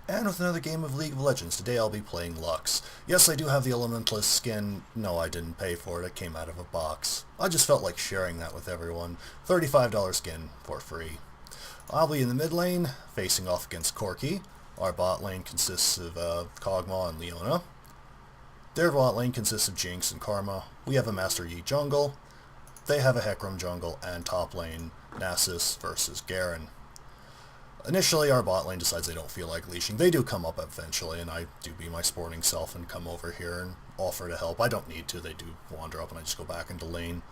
And with another game of League of Legends. Today I'll be playing Lux. Yes, I do have the Elementalist skin. No, I didn't pay for it. It came out of a box. I just felt like sharing that with everyone. $35 skin for free. I'll be in the mid lane, facing off against Corki. Our bot lane consists of Kog'Maw and Leona. Their bot lane consists of Jinx and Karma. We have a Master Yi jungle. They have a Hecarim jungle, and top lane Nasus versus Garen. Initially, our bot lane decides they don't feel like leashing. They do come up eventually, and I do be my sporting self and come over here and offer to help. I don't need to. They do wander up, and I just go back into lane.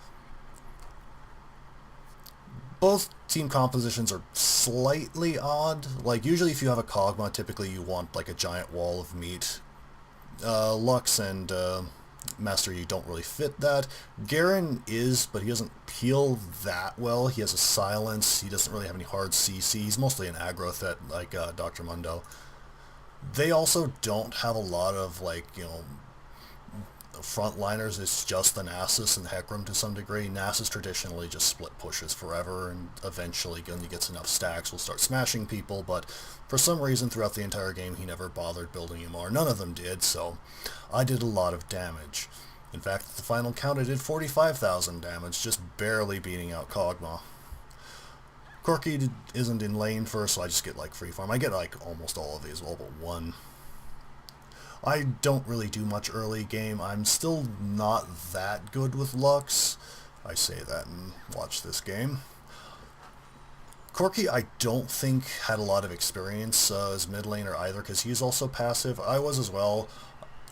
Both team compositions are slightly odd. Like, usually if you have a Kog'Maw, typically you want, like, a giant wall of meat. Lux and Master Yi don't really fit that. Garen is, but he doesn't heal that well. He has a silence. He doesn't really have any hard CC. He's mostly an aggro threat like Dr. Mundo. They also don't have a lot of, like, frontliners. It's just the Nasus and Hecarim to some degree. Nasus traditionally just split pushes forever, and eventually when he gets enough stacks will start smashing people, but for some reason throughout the entire game he never bothered building him, or none of them did, so I did a lot of damage. In fact, at the final count I did 45,000 damage, just barely beating out Kog'Maw. Corki isn't in lane first, so I just get like free farm. I get like almost all of these, all but one. I don't really do much early game. I'm still not that good with Lux. I say that and watch this game. Corki, I don't think had a lot of experience as mid laner either, because he's also passive. I was as well.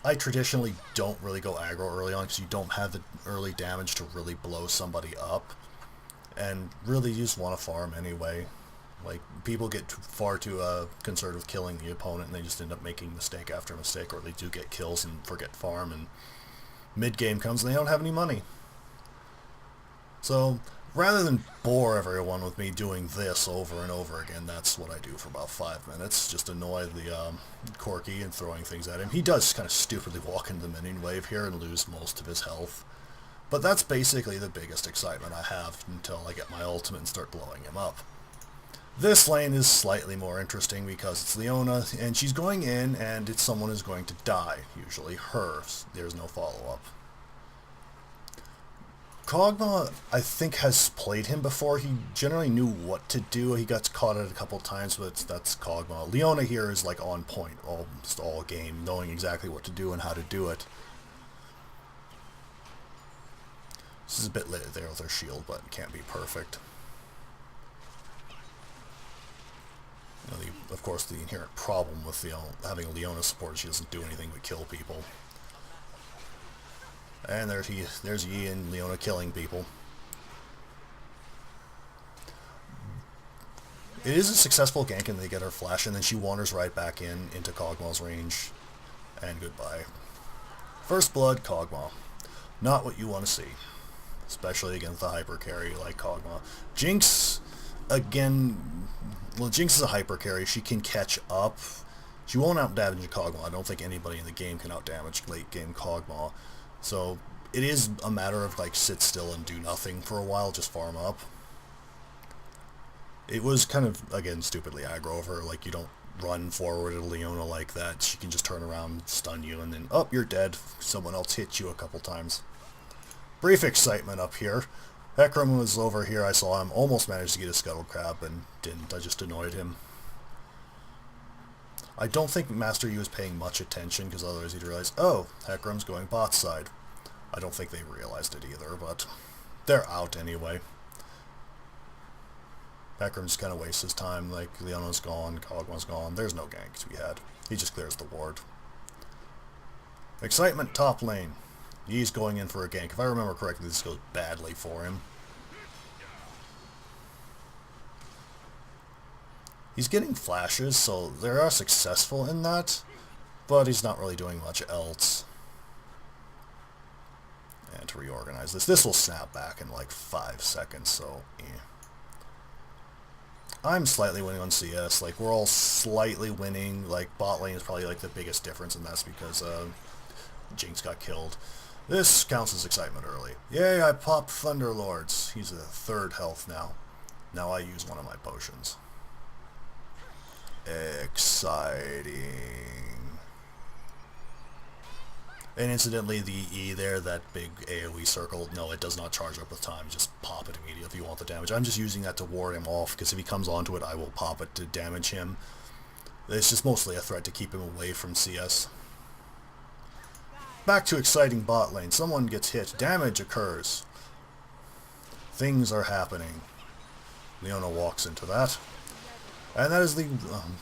I traditionally don't really go aggro early on because you don't have the early damage to really blow somebody up. And really you just want to farm anyway. Like, people get far too concerned with killing the opponent, and they just end up making mistake after mistake, or they do get kills and forget farm, and mid-game comes and they don't have any money. So, rather than bore everyone with me doing this over and over again, that's what I do for about 5 minutes. Just annoy the Corki and throwing things at him. He does kind of stupidly walk into the minion wave here and lose most of his health. But that's basically the biggest excitement I have until I get my ultimate and start blowing him up. This lane is slightly more interesting because it's Leona, and she's going in, and it's someone who's going to die, usually her. There's no follow-up. Kog'Maw, I think, has played him before. He generally knew what to do. He got caught at a couple times, but that's Kog'Maw. Leona here is like on point almost all game, knowing exactly what to do and how to do it. This is a bit late there with her shield, but it can't be perfect. Of course, the inherent problem with having a Leona support is she doesn't do anything but kill people. And there's Yi and Leona killing people. It is a successful gank, and they get her flash, and then she wanders right back into Kog'Maw's range. And goodbye. First blood, Kog'Maw. Not what you want to see. Especially against the hyper carry like Kog'Maw. Jinx, again... Well, Jinx is a hyper carry. She can catch up. She won't outdamage Kog'Maw. I don't think anybody in the game can outdamage late game Kog'Maw. So it is a matter of like sit still and do nothing for a while, just farm up. It was kind of, again, stupidly aggro of her. Like, you don't run forward at Leona like that. She can just turn around, stun you, and then, oh, you're dead. Someone else hit you a couple times. Brief excitement up here. Hecarim was over here, I saw him, almost managed to get a Scuttle Crab, and didn't. I just annoyed him. I don't think Master Yi was paying much attention, because otherwise he'd realize, oh, Hecarim's going bot side. I don't think they realized it either, but they're out anyway. Hecarim just kind of wastes his time, like, Leona's gone, Kog'Maw's gone, there's no gank to be had. He just clears the ward. Excitement top lane. He's going in for a gank. If I remember correctly, this goes badly for him. He's getting flashes, so they are successful in that, but he's not really doing much else. And to reorganize this will snap back in like 5 seconds, so I'm slightly winning on CS. Like, we're all slightly winning. Like, bot lane is probably like the biggest difference, and that's because Jinx got killed. This counts as excitement early. Yay, I popped Thunderlords. He's at 3rd health now. Now I use one of my potions. exciting. And incidentally, the E there, that big AoE circle, no, it does not charge up with time. Just pop it immediately if you want the damage. I'm just using that to ward him off, because if he comes onto it, I will pop it to damage him. It's just mostly a threat to keep him away from CS. Back to exciting bot lane. Someone gets hit. Damage occurs. Things are happening. Leona walks into that. And that is the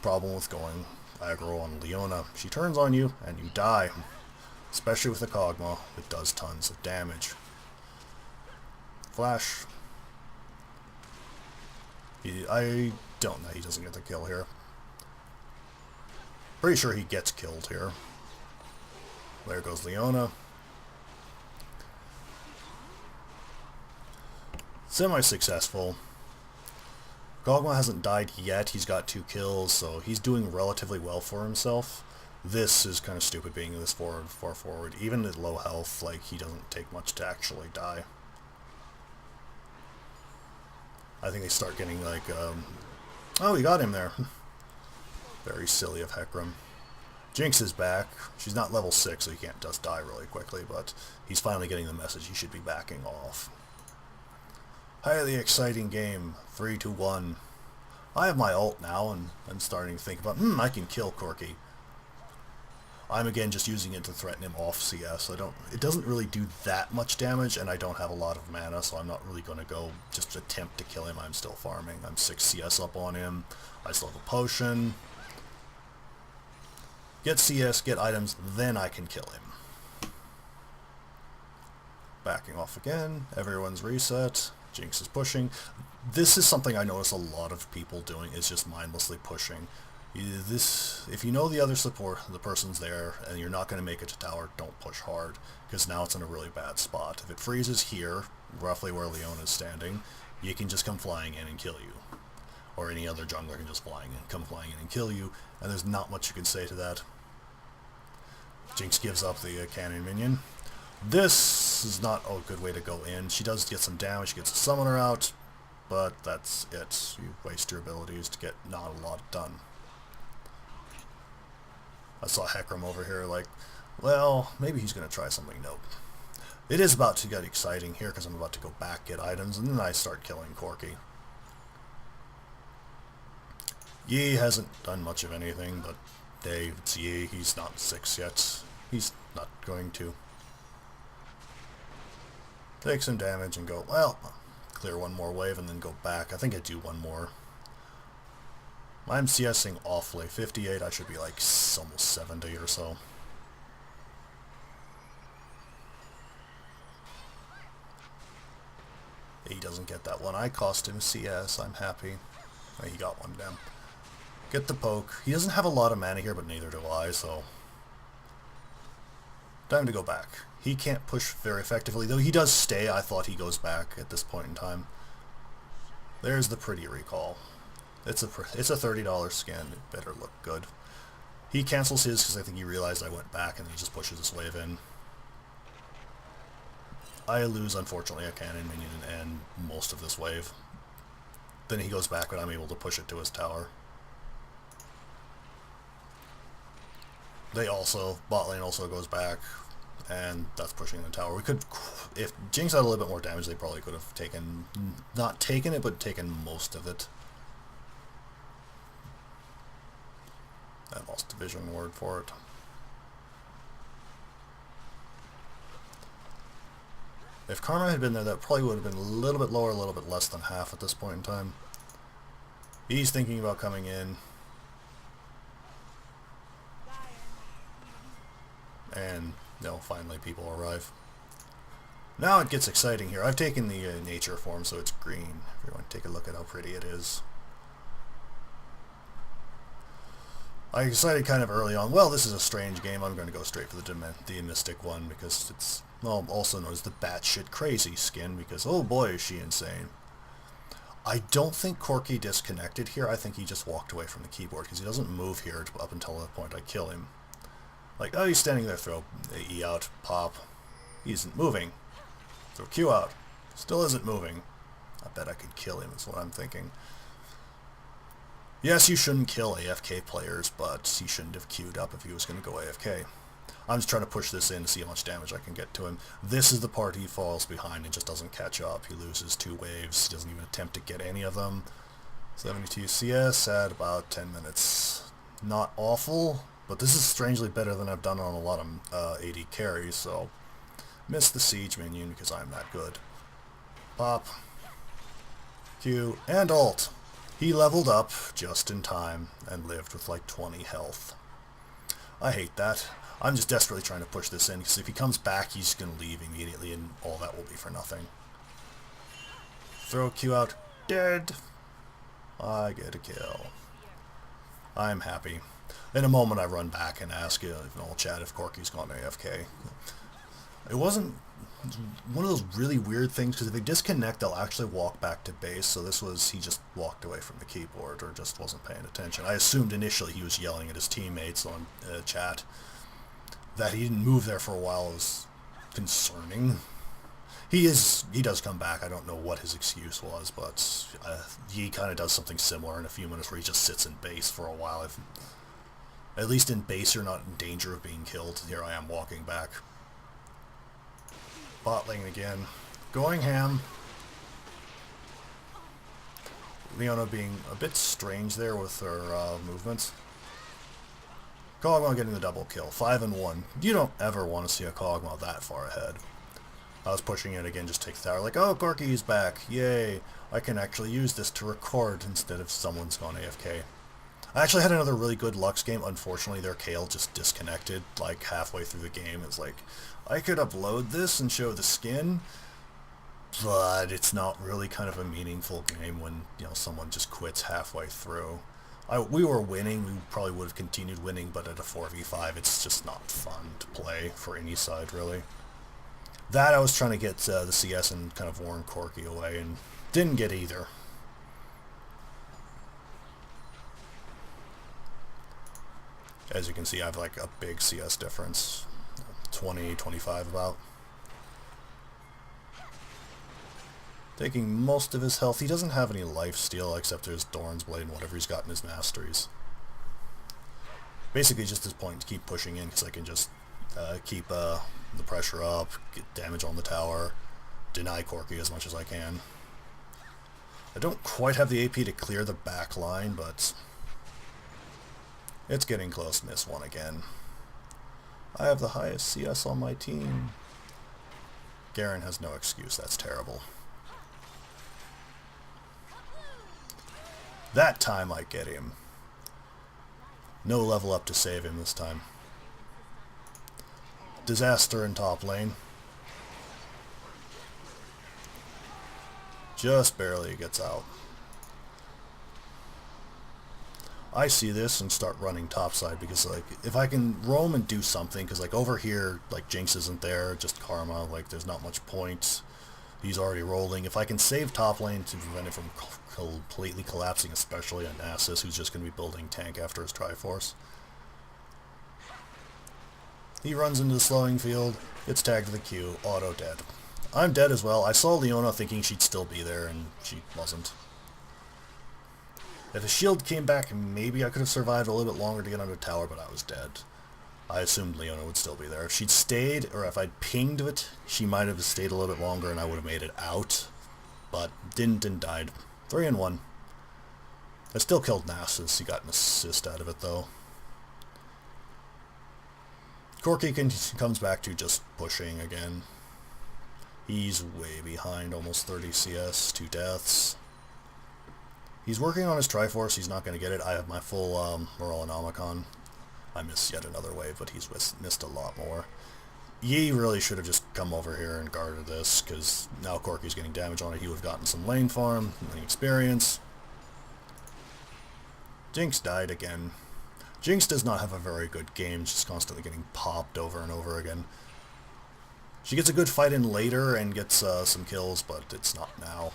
problem with going aggro on Leona. She turns on you, and you die. Especially with the Kog'Maw, it does tons of damage. Flash. I don't know, he doesn't get the kill here. Pretty sure he gets killed here. There goes Leona. Semi-successful. Kog'Maw hasn't died yet, he's got 2 kills, so he's doing relatively well for himself. This is kind of stupid being this far forward. Even at low health, like, he doesn't take much to actually die. I think they start getting like, oh, he got him there. Very silly of Hecarim. Jinx is back. She's not level 6, so he can't just die really quickly, but he's finally getting the message he should be backing off. Highly exciting game. 3-1. I have my ult now, and I'm starting to think about, I can kill Corki. I'm again just using it to threaten him off CS. It doesn't really do that much damage, and I don't have a lot of mana, so I'm not really going to go just attempt to kill him. I'm still farming. I'm 6 CS up on him. I still have a potion. Get CS, get items, then I can kill him. Backing off again. Everyone's reset. Jinx is pushing. This is something I notice a lot of people doing, is just mindlessly pushing. If you know the other support, the person's there, and you're not going to make it to tower, don't push hard, because now it's in a really bad spot. If it freezes here, roughly where Leona's standing, you can just come flying in and kill you. Or any other jungler can just come flying in and kill you, and there's not much you can say to that. Jinx gives up the cannon minion. This is not a good way to go in. She does get some damage, she gets a summoner out, but that's it. You waste your abilities to get not a lot done. I saw Hecarim over here like, well, maybe he's going to try something. Nope. It is about to get exciting here because I'm about to go back, get items, and then I start killing Corki. Yi hasn't done much of anything, but hey, it's Yi. He's not 6 yet. He's not going to. Take some damage and go, well, clear one more wave and then go back. I think I do one more. I'm CSing awfully. 58, I should be like almost 70 or so. He doesn't get that one. I cost him CS. I'm happy. Oh, he got one down. Get the poke. He doesn't have a lot of mana here, but neither do I, so... Time to go back. He can't push very effectively, though he does stay. I thought he goes back at this point in time. There's the pretty recall. It's a $30 skin. It better look good. He cancels his because I think he realized I went back, and then he just pushes this wave in. I lose, unfortunately, a cannon minion and most of this wave. Then he goes back, but I'm able to push it to his tower. Bot lane also goes back, and that's pushing the tower. We could, if Jinx had a little bit more damage, they probably could have taken, not taken it, but taken most of it. I lost division word for it. If Karma had been there, that probably would have been a little bit lower, a little bit less than half at this point in time. He's thinking about coming in. And, finally people arrive. Now it gets exciting here. I've taken the nature form, so it's green. Everyone take a look at how pretty it is. I decided kind of early on, well, this is a strange game. I'm going to go straight for the Mystic one, because it's, well, also known as the batshit crazy skin, because, oh boy, is she insane. I don't think Corki disconnected here. I think he just walked away from the keyboard, because he doesn't move here up until the point I kill him. Like, oh, he's standing there, throw E out, pop. He isn't moving. Throw Q out. Still isn't moving. I bet I could kill him, is what I'm thinking. Yes, you shouldn't kill AFK players, but he shouldn't have queued up if he was going to go AFK. I'm just trying to push this in to see how much damage I can get to him. This is the part he falls behind and just doesn't catch up. He loses 2 waves. He doesn't even attempt to get any of them. 72 CS at about 10 minutes. Not awful, but this is strangely better than I've done on a lot of AD carries, so miss the siege minion because I'm that good. Pop. Q. And ult. He leveled up just in time and lived with like 20 health. I hate that. I'm just desperately trying to push this in because if he comes back he's going to leave immediately and all that will be for nothing. Throw Q out. Dead. I get a kill. I'm happy. In a moment I run back and ask in all chat if Corky's gone AFK. It wasn't one of those really weird things because if they disconnect they'll actually walk back to base, so this was he just walked away from the keyboard or just wasn't paying attention. I assumed initially he was yelling at his teammates on chat. That he didn't move there for a while is concerning. He does come back. I don't know what his excuse was, but he kind of does something similar in a few minutes where he just sits in base for a while. At least in base you're not in danger of being killed. Here I am walking back. Bot lane again. Going ham. Leona being a bit strange there with her movements. Kog'Maw getting the double kill. 5 and 1. You don't ever want to see a Kog'Maw that far ahead. I was pushing it again, just take the tower, like, oh, Corky's back, yay, I can actually use this to record instead of someone's gone AFK. I actually had another really good Lux game. Unfortunately, their Kale just disconnected, like, halfway through the game. It's like, I could upload this and show the skin, but it's not really kind of a meaningful game when, you know, someone just quits halfway through. We were winning, we probably would have continued winning, but at a 4v5, it's just not fun to play for any side, really. That I was trying to get the CS and kind of warn Corky away, and didn't get either. As you can see, I have like a big CS difference. 20, 25 about. Taking most of his health. He doesn't have any lifesteal except his Doran's Blade and whatever he's got in his masteries. Basically just his point to keep pushing in because I can just keep the pressure up, get damage on the tower, deny Corky as much as I can. I don't quite have the AP to clear the back line, but it's getting close. Miss one again. I have the highest CS on my team. Garen has no excuse. That's terrible. That time I get him. No level up to save him this time. Disaster in top lane. Just barely gets out. I see this and start running topside because, like, if I can roam and do something, because, like, over here, like, Jinx isn't there, just Karma, like, there's not much point. He's already rolling. If I can save top lane to prevent it from completely collapsing, especially on Nasus, who's just going to be building tank after his Triforce. He runs into the slowing field, gets tagged to the queue, auto dead. I'm dead as well. I saw Leona thinking she'd still be there, and she wasn't. If a shield came back, maybe I could have survived a little bit longer to get under tower, but I was dead. I assumed Leona would still be there. If she'd stayed, or if I'd pinged it, she might have stayed a little bit longer and I would have made it out. But didn't and died. 3 and 1. I still killed Nasus. He got an assist out of it, though. Corky comes back to just pushing again. He's way behind, almost 30 CS, 2 deaths. He's working on his Triforce. He's not going to get it. I have my full Morellonomicon. I missed yet another wave, but he's missed a lot more. Yi really should have just come over here and guarded this, because now Corky's getting damage on it. He would have gotten some lane farm, lane experience. Jinx died again. Jinx does not have a very good game, she's constantly getting popped over and over again. She gets a good fight in later and gets some kills, but it's not now.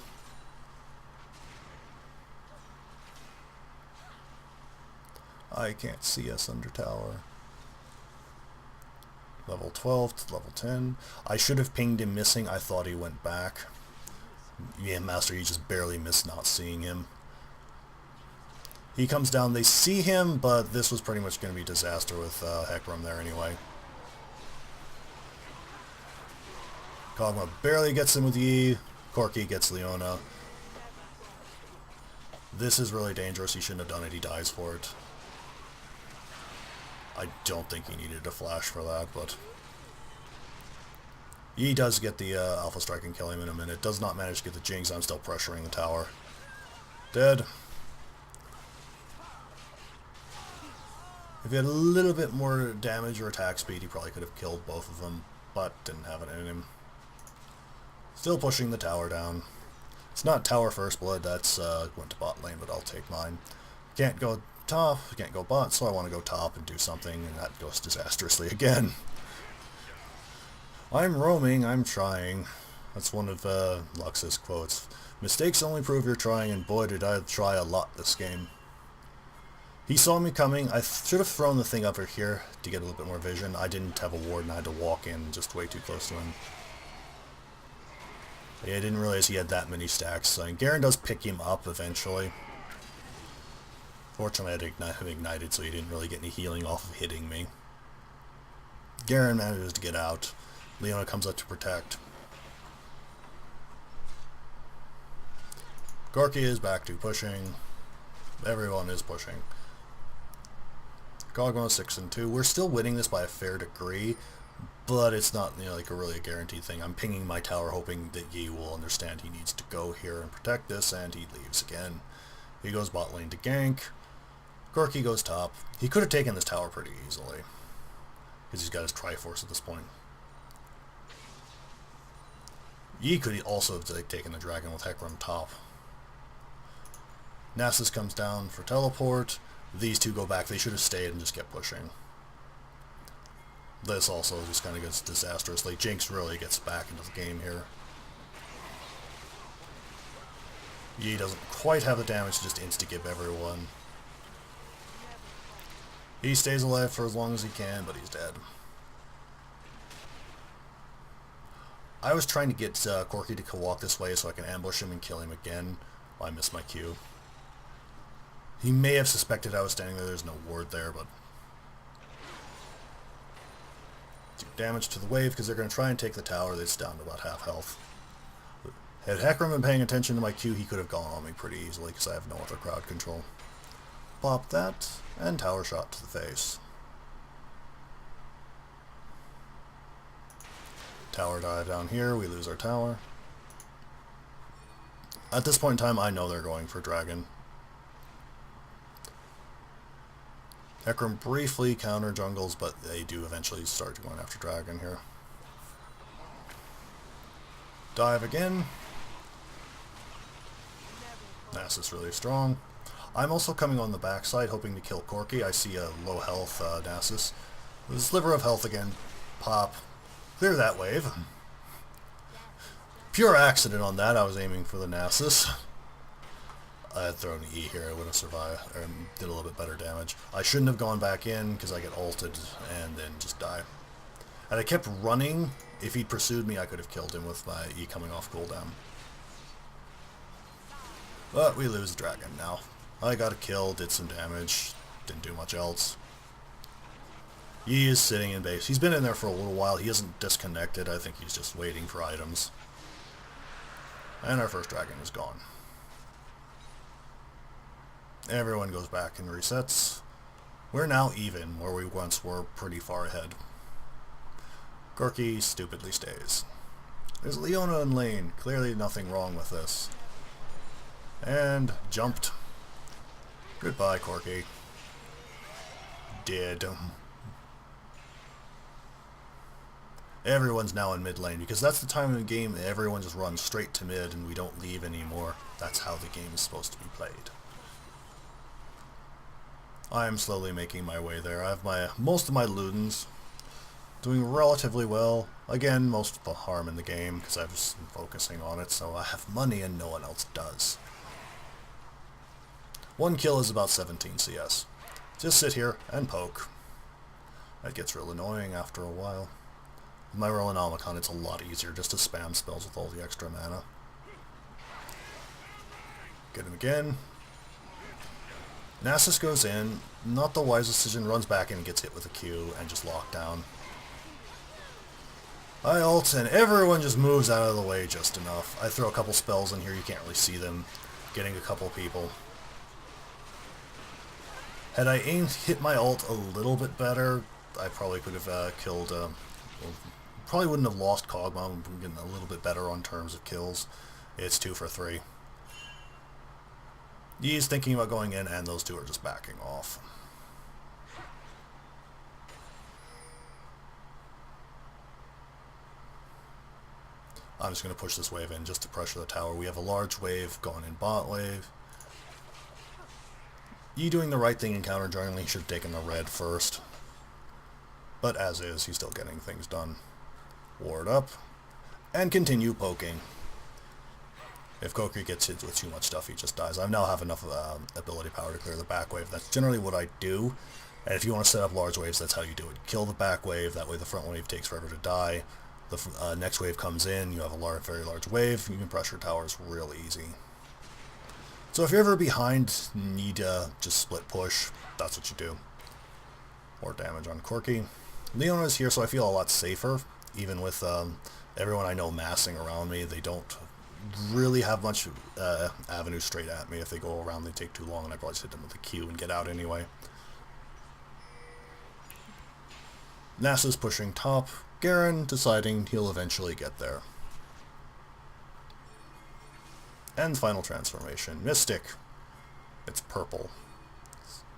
I can't see us under tower. Level 12 to level 10. I should have pinged him missing. I thought he went back. Yeah, Master, you just barely missed not seeing him. He comes down, they see him, but this was pretty much going to be disaster with Hecarim there anyway. Kog'Maw barely gets him with E. Corki gets Leona. This is really dangerous. He shouldn't have done it. He dies for it. I don't think he needed a flash for that, but... He does get the Alpha Strike and kill him in a minute. Does not manage to get the Jinx. I'm still pressuring the tower. Dead. If he had a little bit more damage or attack speed, he probably could have killed both of them, but didn't have it in him. Still pushing the tower down. It's not tower first blood, that's went to bot lane, but I'll take mine. Can't go top, can't go bot, so I want to go top and do something, and that goes disastrously again. I'm roaming, I'm trying. That's one of Lux's quotes. Mistakes only prove you're trying, and boy did I try a lot this game. He saw me coming. I should have thrown the thing over here to get a little bit more vision. I didn't have a ward and I had to walk in just way too close to him. Yeah, I didn't realize he had that many stacks. Garen does pick him up eventually. Fortunately, I had him ignited, so he didn't really get any healing off of hitting me. Garen manages to get out. Leona comes up to protect. Corki is back to pushing. Everyone is pushing. Kog'Maw 6 and 2. We're still winning this by a fair degree, but it's not, you know, like a guaranteed thing. I'm pinging my tower hoping that Yi will understand he needs to go here and protect this, and he leaves again. He goes bot lane to gank. Corki goes top. He could have taken this tower pretty easily, because he's got his Triforce at this point. Yi could also have taken the dragon with Hecarim top. Nasus comes down for teleport. These two go back. They should have stayed and just kept pushing. This also just kind of gets disastrously. Jinx really gets back into the game here. Yi doesn't quite have the damage to just insta-give everyone. He stays alive for as long as he can, but he's dead. I was trying to get Corki to walk this way so I can ambush him and kill him again. Well, I missed my cue. He may have suspected I was standing there. There's no ward there, but... do damage to the wave because they're going to try and take the tower. It's down to about half health. Had Hecarim been paying attention to my Q, he could have gone on me pretty easily because I have no other crowd control. Pop that, and tower shot to the face. Tower dive down here. We lose our tower. At this point in time, I know they're going for dragon. Hecarim briefly counter jungles, but they do eventually start going after dragon here. Dive again. Nasus really strong. I'm also coming on the backside, hoping to kill Corki. I see a low health Nasus. The sliver of health again. Pop. Clear that wave. Pure accident on that. I was aiming for the Nasus. I had thrown an E here, I would have survived, or did a little bit better damage. I shouldn't have gone back in, because I get ulted, and then just die. Had I kept running, if he'd pursued me, I could have killed him with my E coming off cooldown. But we lose the dragon now. I got a kill, did some damage, didn't do much else. Yi is sitting in base. He's been in there for a little while. He isn't disconnected. I think he's just waiting for items. And our first dragon is gone. Everyone goes back and resets. We're now even, where we once were pretty far ahead. Corki stupidly stays. There's Leona in lane. Clearly nothing wrong with this. And jumped. Goodbye, Corki. Dead. Everyone's now in mid lane, because that's the time in the game that everyone just runs straight to mid and we don't leave anymore. That's how the game is supposed to be played. I am slowly making my way there. I have most of my Ludens doing relatively well. Again, most of the harm in the game because I've just been focusing on it, so I have money and no one else does. One kill is about 17 CS. Just sit here and poke. That gets real annoying after a while. With my Rollin-Omicon, it's a lot easier just to spam spells with all the extra mana. Get him again. Nasus goes in, not the wisest decision, runs back in and gets hit with a Q and just locked down. I ult and everyone just moves out of the way just enough. I throw a couple spells in here, you can't really see them. Getting a couple people. Had I hit my ult a little bit better, I probably could have killed... probably wouldn't have lost Kog'Maw. I'm getting a little bit better on terms of kills. It's 2 for 3. He's thinking about going in, and those two are just backing off. I'm just going to push this wave in just to pressure the tower. We have a large wave going in bot wave. Yi doing the right thing in counter jungling. He should have taken the red first. But as is, he's still getting things done. Ward up. And continue poking. If Koki gets hit with too much stuff, he just dies. I now have enough ability power to clear the back wave. That's generally what I do. And if you want to set up large waves, that's how you do it. Kill the back wave. That way the front wave takes forever to die. The next wave comes in. You have a very large wave. You can pressure towers real easy. So if you're ever behind, need to just split push, that's what you do. More damage on Corki. Leona's here, so I feel a lot safer. Even with everyone I know massing around me, they don't really have much avenue straight at me. If they go around, they take too long, and I probably just hit them with a Q and get out anyway. Nasa's pushing top. Garen deciding he'll eventually get there. And final transformation. Mystic. It's purple.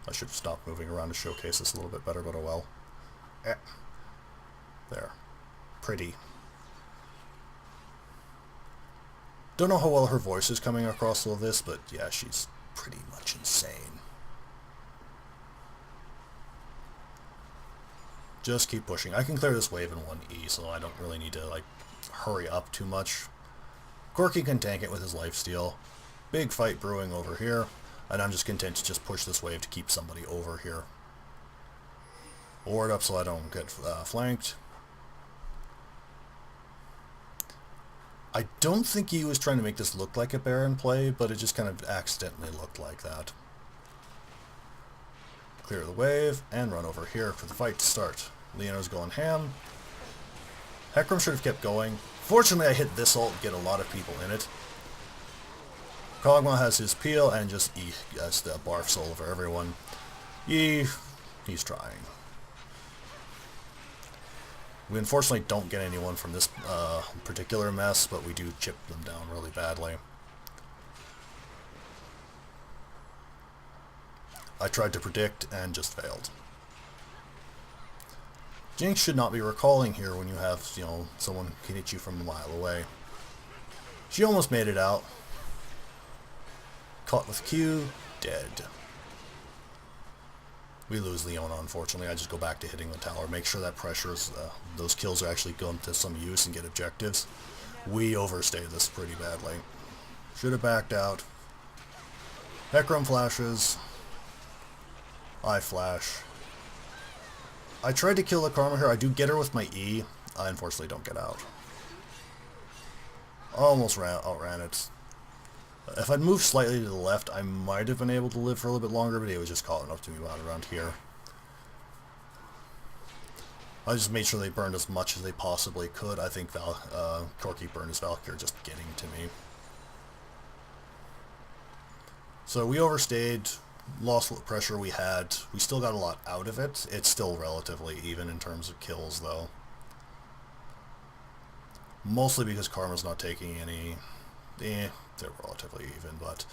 I should have stopped moving around to showcase this a little bit better, but oh well. There. Pretty. Don't know how well her voice is coming across all this, but yeah, she's pretty much insane. Just keep pushing. I can clear this wave in 1E, so I don't really need to, like, hurry up too much. Corki can tank it with his lifesteal. Big fight brewing over here, and I'm just content to just push this wave to keep somebody over here. Ward up so I don't get flanked. I don't think he was trying to make this look like a Baron play, but it just kind of accidentally looked like that. Clear the wave, and run over here for the fight to start. Leona's going ham. Hecarim should have kept going. Fortunately, I hit this ult and get a lot of people in it. Kog'Maw has his peel and just has the barfs all over everyone. He's trying. We unfortunately don't get anyone from this particular mess, but we do chip them down really badly. I tried to predict and just failed. Jinx should not be recalling here when you have, you know, someone can hit you from a mile away. She almost made it out. Caught with Q, dead. We lose Leona, unfortunately. I just go back to hitting the tower, make sure that pressures, those kills are actually going to some use and get objectives. We overstayed this pretty badly. Should have backed out. Hecarim flashes. I flash. I tried to kill the Karma here. I do get her with my E. I unfortunately don't get out. Almost outran it. If I'd moved slightly to the left, I might have been able to live for a little bit longer, but it was just calling up to me about around here. I just made sure they burned as much as they possibly could. I think Corki burned his Valkyrie just getting to me. So we overstayed. Lost what pressure we had. We still got a lot out of it. It's still relatively even in terms of kills, though. Mostly because Karma's not taking any... they're relatively even, but...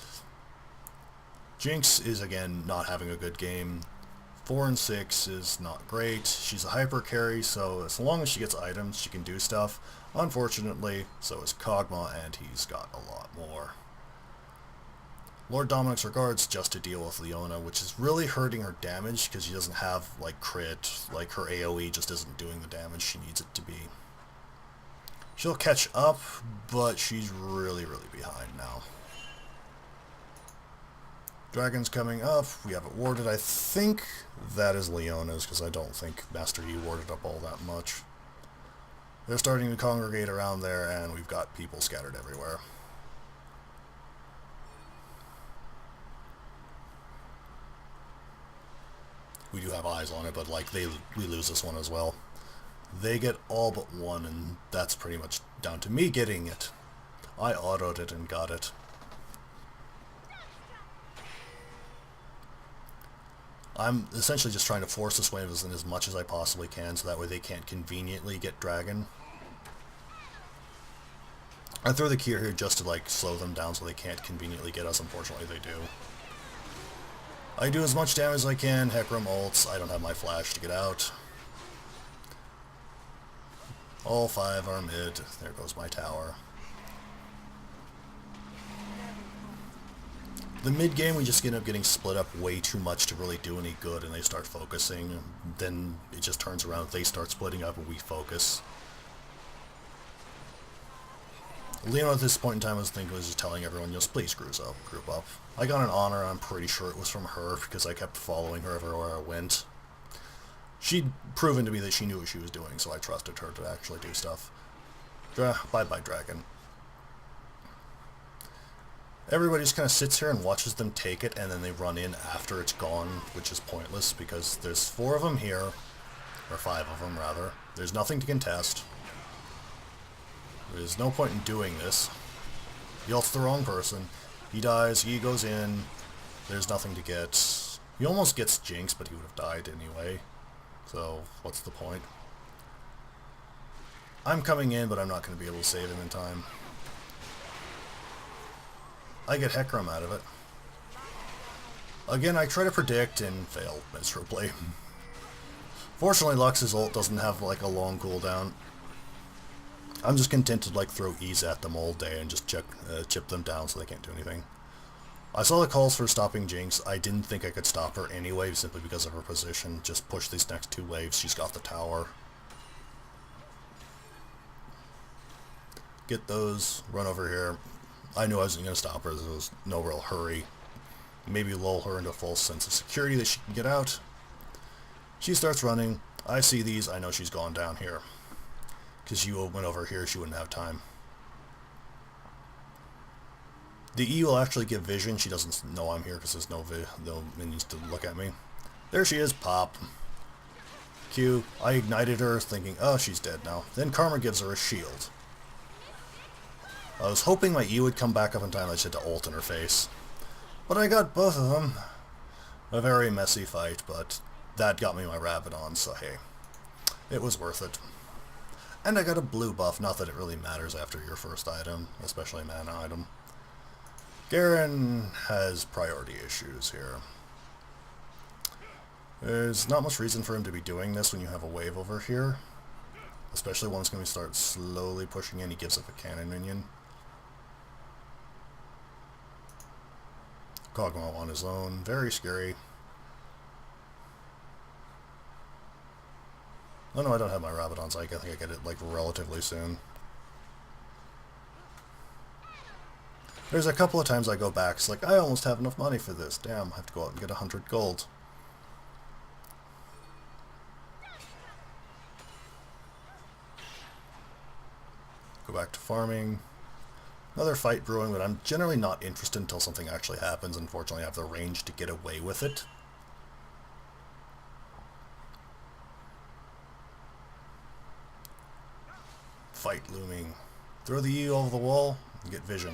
Jinx is, again, not having a good game. 4 and 6 is not great. She's a hyper carry, so as long as she gets items, she can do stuff. Unfortunately, so is Kog'Maw, and he's got a lot more. Lord Dominic's regards just to deal with Leona, which is really hurting her damage because she doesn't have, like, crit. Like, her AoE just isn't doing the damage she needs it to be. She'll catch up, but she's really, really behind now. Dragon's coming up. We have it warded. I think that is Leona's because I don't think Master Yi warded up all that much. They're starting to congregate around there, and we've got people scattered everywhere. we do have eyes on it, but like we lose this one as well. They get all but one, and that's pretty much down to me getting it. I autoed it and got it. I'm essentially just trying to force this wave as much as I possibly can, so that way they can't conveniently get dragon. I throw the key here just to like slow them down so they can't conveniently get us. Unfortunately they do. I do as much damage as I can. Hecarim ults. I don't have my flash to get out. All 5 are mid. There goes my tower. The mid game we just end up getting split up way too much to really do any good, and they start focusing. Then it just turns around. They start splitting up and we focus. Leona at this point in time was just telling everyone, just please group up. I got an honor, I'm pretty sure it was from her, because I kept following her everywhere I went. She'd proven to me that she knew what she was doing, so I trusted her to actually do stuff. Bye-bye, dragon. Everybody just kind of sits here and watches them take it, and then they run in after it's gone, which is pointless, because there's 4 of them here, or 5 of them, rather. There's nothing to contest. There's no point in doing this. He ults the wrong person. He dies, he goes in. There's nothing to get. He almost gets Jinx, but he would have died anyway. So, what's the point? I'm coming in, but I'm not going to be able to save him in time. I get Hecarim out of it. Again, I try to predict and fail miserably. Fortunately, Lux's ult doesn't have like a long cooldown. I'm just content to like throw E's at them all day and just chip them down so they can't do anything. I saw the calls for stopping Jinx. I didn't think I could stop her anyway simply because of her position. Just push these next 2 waves. She's got the tower. Get those. Run over here. I knew I wasn't going to stop her. There was no real hurry. Maybe lull her into a false sense of security that she can get out. She starts running. I see these. I know she's gone down here. Because you went over here, she wouldn't have time. The E will actually give vision. She doesn't know I'm here because there's no minions to look at me. There she is. Pop. Q. I ignited her thinking, oh, she's dead now. Then Karma gives her a shield. I was hoping my E would come back up in time. I just had to ult in her face. But I got both of them. A very messy fight, but that got me my Rabadon, so hey. It was worth it. And I got a blue buff, not that it really matters after your first item, especially a mana item. Garen has priority issues here. There's not much reason for him to be doing this when you have a wave over here. Especially when it's going to start slowly pushing in. He gives up a cannon minion. Kog'Maw on his own. Very scary. Oh no, I don't have my Rabadon, so I think I get it like relatively soon. There's a couple of times I go back, it's like, I almost have enough money for this. Damn, I have to go out and get 100 gold. Go back to farming. Another fight brewing, but I'm generally not interested until something actually happens. Unfortunately, I have the range to get away with it. Fight looming. Throw the E over the wall and get vision.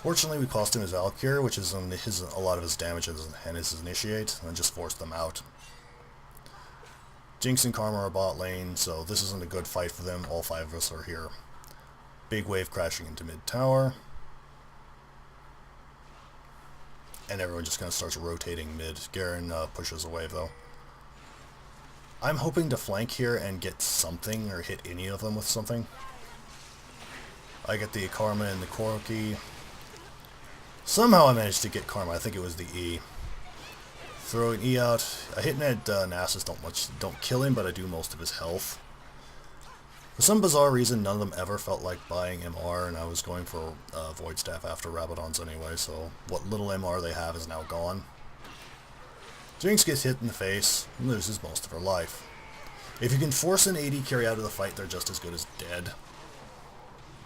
Fortunately, we cost him his Valkyrie, which is on a lot of his damage and his initiate, and just forced them out. Jinx and Karma are bot lane, so this isn't a good fight for them. All 5 of us are here. Big wave crashing into mid tower. And everyone just kind of starts rotating mid. Garen pushes a wave though. I'm hoping to flank here and get something, or hit any of them with something. I get the Karma and the Corki. Somehow I managed to get Karma. I think it was the E. Throw an E out. A hit and Nasus don't kill him, but I do most of his health. For some bizarre reason, none of them ever felt like buying MR, and I was going for Void Staff after Rabadon's anyway, so what little MR they have is now gone. Jinx gets hit in the face and loses most of her life. If you can force an AD carry out of the fight, they're just as good as dead.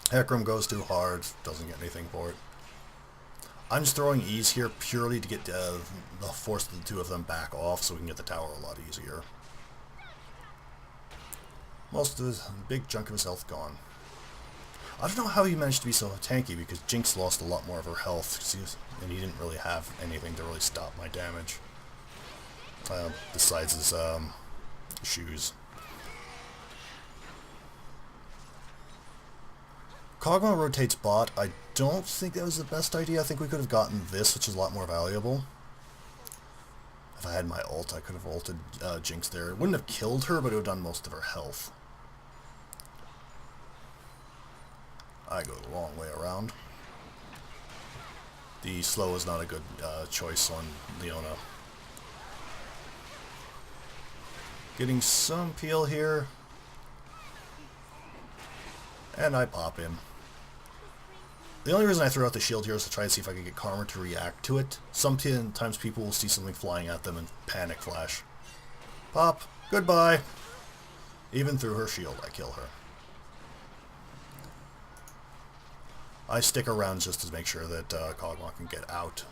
Hecarim goes too hard, doesn't get anything for it. I'm just throwing E's here purely to get the force of the two of them back off so we can get the tower a lot easier. Most of his big chunk of his health gone. I don't know how he managed to be so tanky because Jinx lost a lot more of her health and he didn't really have anything to really stop my damage. Besides his shoes. Kog'Maw rotates bot. I don't think that was the best idea. I think we could have gotten this, which is a lot more valuable. If I had my ult, I could have ulted Jinx there. It wouldn't have killed her, but it would have done most of her health. I go the wrong way around. The slow is not a good choice on Leona. Getting some peel here. And I pop him. The only reason I threw out the shield here is to try and see if I could get Karma to react to it. Sometimes people will see something flying at them and panic flash. Pop. Goodbye. Even through her shield, I kill her. I stick around just to make sure that Kog'Maw can get out.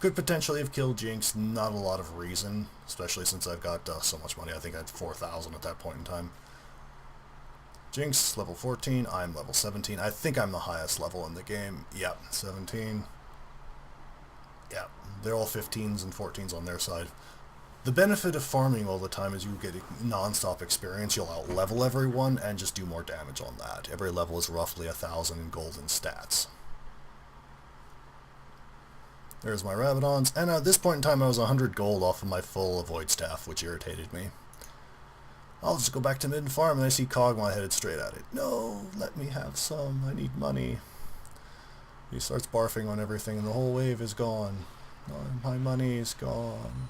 Could potentially have killed Jinx, not a lot of reason, especially since I've got so much money. I think I had 4,000 at that point in time. Jinx, level 14, I'm level 17. I think I'm the highest level in the game. Yep, 17. Yep, they're all 15s and 14s on their side. The benefit of farming all the time is you get non-stop experience. You'll out-level everyone and just do more damage on that. Every level is roughly 1,000 in golden stats. There's my Rabadons, and at this point in time I was 100 gold off of my full Void Staff, which irritated me. I'll just go back to mid and farm, and I see Kog'Maw headed straight at it. No, let me have some. I need money. He starts barfing on everything, and the whole wave is gone. Oh, my money is gone.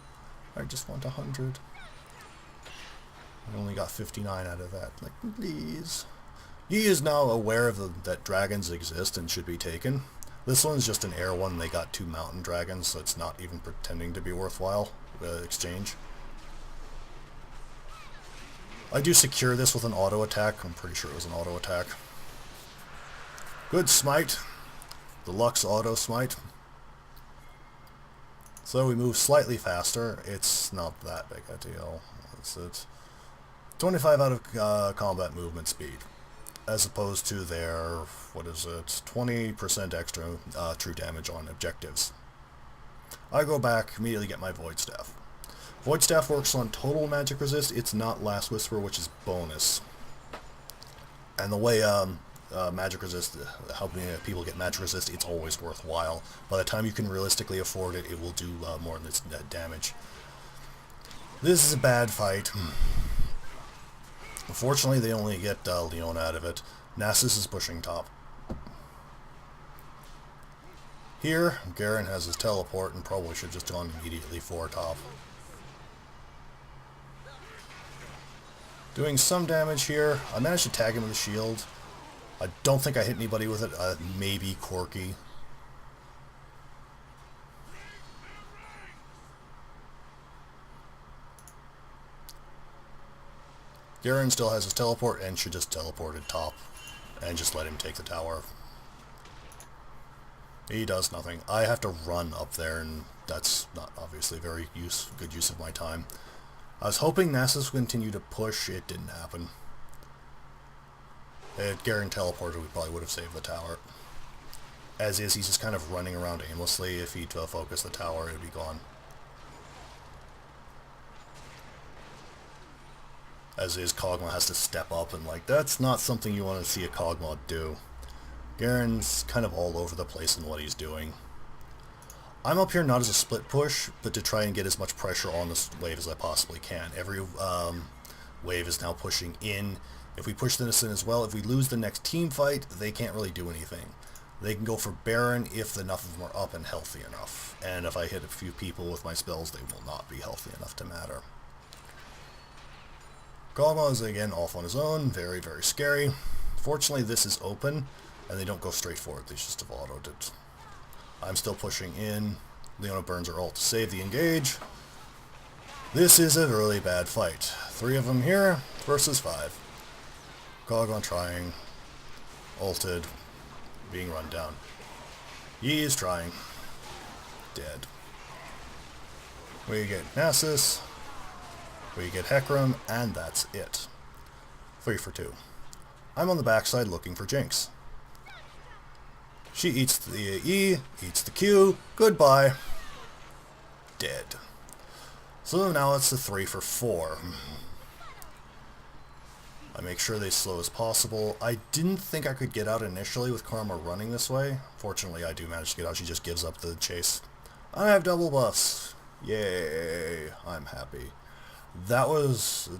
I just want 100. I only got 59 out of that. Like, please. He is now aware of that dragons exist and should be taken. This one's just an air one. They got 2 mountain dragons, so it's not even pretending to be worthwhile exchange. I do secure this with an auto attack. I'm pretty sure it was an auto attack. Good smite. Deluxe auto smite. So we move slightly faster. It's not that big a deal. It's 25 out of combat movement speed, as opposed to their, 20% extra true damage on objectives. I go back, immediately get my Void Staff. Void Staff works on total magic resist. It's not Last Whisper, which is bonus. And the way magic resist, helping people get magic resist, it's always worthwhile. By the time you can realistically afford it, it will do more than its damage. This is a bad fight. Unfortunately, they only get Leona out of it. Nasus is pushing top. Here, Garen has his teleport and probably should just gone immediately for top. Doing some damage here. I managed to tag him with a shield. I don't think I hit anybody with it. Maybe Corky. Garen still has his teleport and should just teleport at top and just let him take the tower. He does nothing. I have to run up there, and that's not obviously very good use of my time. I was hoping Nasus would continue to push. It didn't happen. If Garen teleported, we probably would have saved the tower. As is, he's just kind of running around aimlessly. If he'd focus the tower, it would be gone. As is, Kog'Maw has to step up, and that's not something you want to see a Kog'Maw do. Garen's kind of all over the place in what he's doing. I'm up here not as a split push, but to try and get as much pressure on this wave as I possibly can. Every wave is now pushing in. If we push this in as well, if we lose the next team fight, they can't really do anything. They can go for Baron if enough of them are up and healthy enough. And if I hit a few people with my spells, they will not be healthy enough to matter. Kog'Maw is again off on his own. Very, very scary. Fortunately, this is open, and they don't go straight for it. They just have autoed it. I'm still pushing in. Leona burns her ult to save the engage. This is a really bad fight. 3 of them here versus 5. Kog'Maw trying. Ulted. Being run down. He is trying. Dead. We get Nasus. We get Hecarim, and that's it. 3 for 2. I'm on the backside looking for Jinx. She eats the E, eats the Q, goodbye. Dead. So now it's a 3 for 4. I make sure they slow as possible. I didn't think I could get out initially with Kog'Maw running this way. Fortunately, I do manage to get out. She just gives up the chase. I have double buffs. Yay. I'm happy. That was...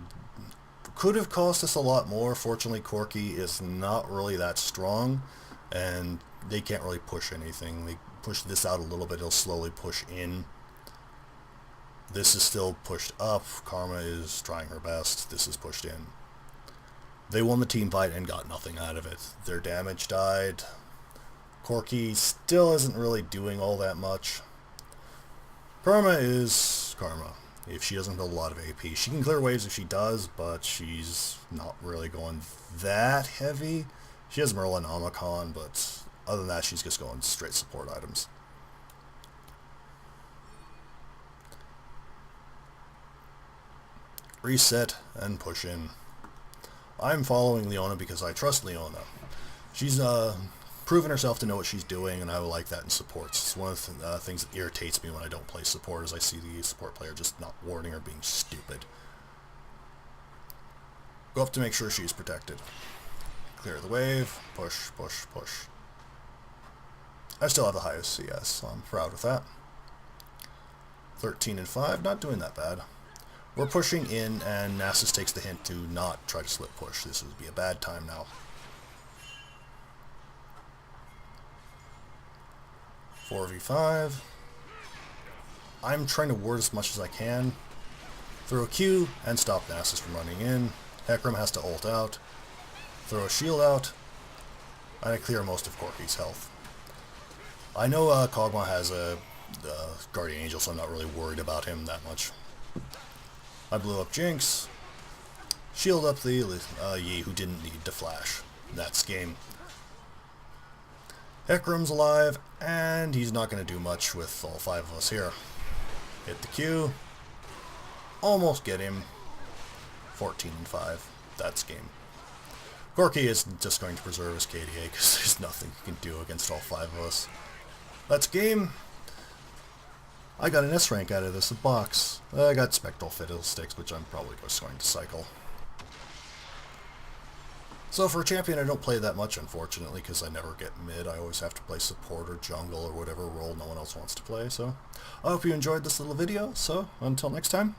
could have cost us a lot more. Fortunately, Corki is not really that strong, and they can't really push anything. They push this out a little bit. It'll slowly push in. This is still pushed up. Karma is trying her best. This is pushed in. They won the team fight and got nothing out of it. Their damage died. Corki still isn't really doing all that much. Karma is Karma. If she doesn't build a lot of AP, she can clear waves if she does, but she's not really going that heavy. She has Merlin Omicron, but other than that, she's just going straight support items. Reset and push in. I'm following Leona because I trust Leona. She's proven herself to know what she's doing, and I would like that in supports. It's one of the things that irritates me when I don't play support, is I see the support player just not warding or being stupid. Go up to make sure she's protected. Clear the wave. Push, push, push. I still have the highest CS, so I'm proud with that. 13 and 5, not doing that bad. We're pushing in, and Nasus takes the hint to not try to split push. This would be a bad time now. 4v5. I'm trying to ward as much as I can. Throw a Q and stop Nasus from running in. Hecarim has to ult out. Throw a shield out. And I clear most of Corki's health. I know Kog'Maw has a Guardian Angel, so I'm not really worried about him that much. I blew up Jinx. Shield up the Yi, who didn't need to flash. That's game. Hecarim's alive, and he's not going to do much with all 5 of us here. Hit the Q. Almost get him. 14 and 5. That's game. Corki is just going to preserve his KDA because there's nothing he can do against all 5 of us. That's game. I got an S rank out of this box. I got Spectral Fiddlesticks, which I'm probably just going to cycle. So for a champion, I don't play that much, unfortunately, because I never get mid. I always have to play support or jungle or whatever role no one else wants to play. So I hope you enjoyed this little video. So until next time.